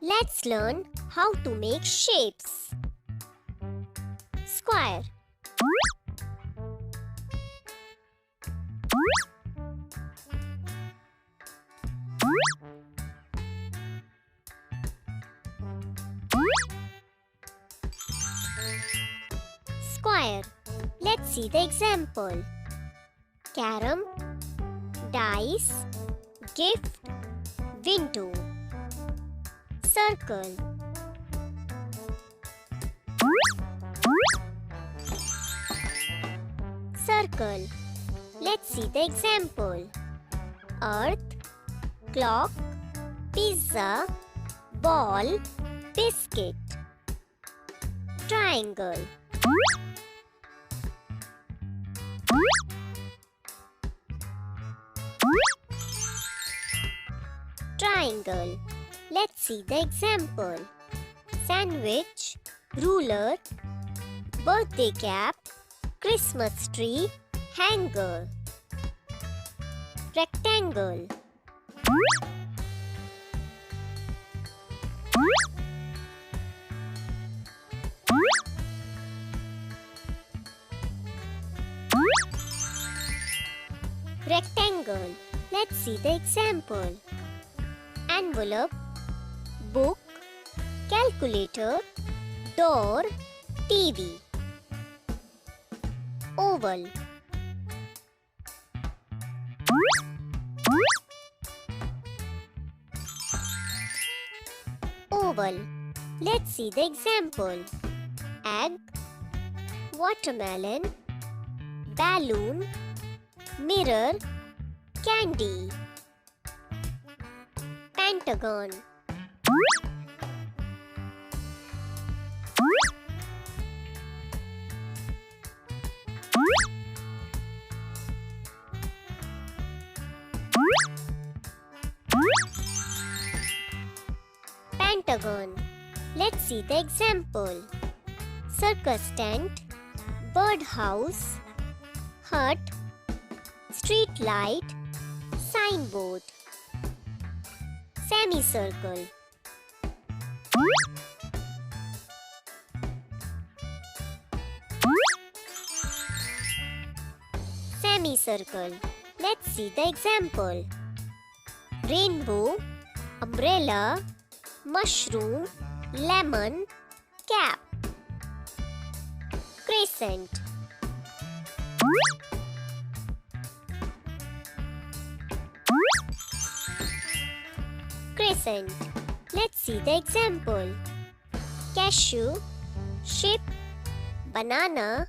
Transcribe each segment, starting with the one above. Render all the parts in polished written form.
Let's learn how to make shapes. Square. Square. Let's see the example. Carom, dice, gift, window. Circle. Circle. Let's see the example. Earth, clock, pizza, ball, biscuit. Triangle. Triangle. Let's see the example. Sandwich, ruler, birthday cap, Christmas tree, hanger. Rectangle. Rectangle. Let's see the example. Envelope, book, calculator, door, TV. Oval. Oval. Let's see the example. Egg, watermelon, balloon, mirror, candy. Pentagon. Pentagon. Let's see the example. Circus tent, birdhouse, hut, street light, signboard. Semicircle. Semicircle. Let's see the example. Rainbow, umbrella, mushroom, lemon, cap. Crescent. Crescent. Let's see the example. Cashew, ship, banana,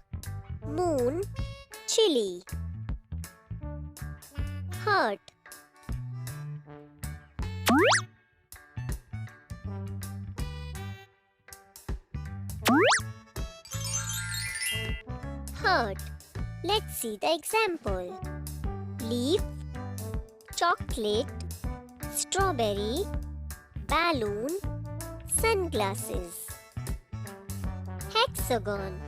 moon, chili. Heart. Heart. Let's see the example. Leaf, chocolate, strawberry, balloon, sunglasses. Hexagon.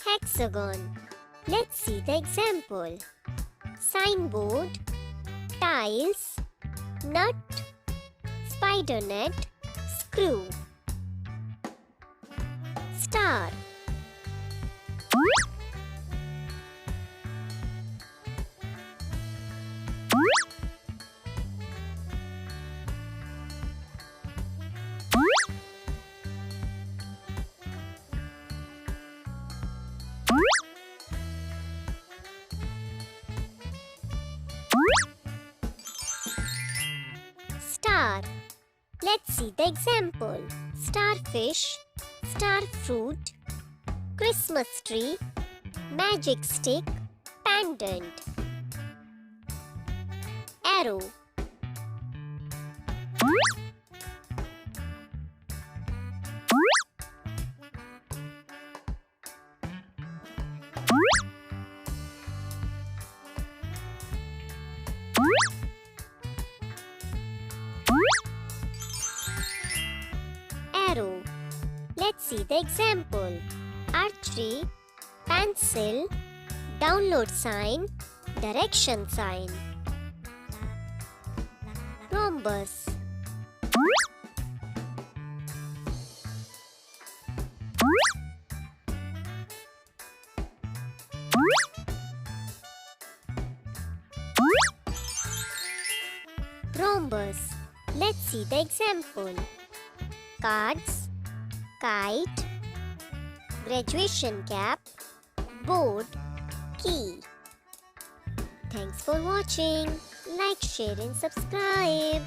Hexagon. Let's see the example. Signboard, tiles, nut, spider net, screw. Star. Star. Let's see the example. Starfish, star fruit, Christmas tree, magic stick, pendant. Arrow. arrow. Let's see the example. Archery, pencil, download sign, direction sign. Rhombus. Rhombus. Let's see the example. Cards, kite, graduation cap, board, key. Thanks for watching. Like, share and subscribe.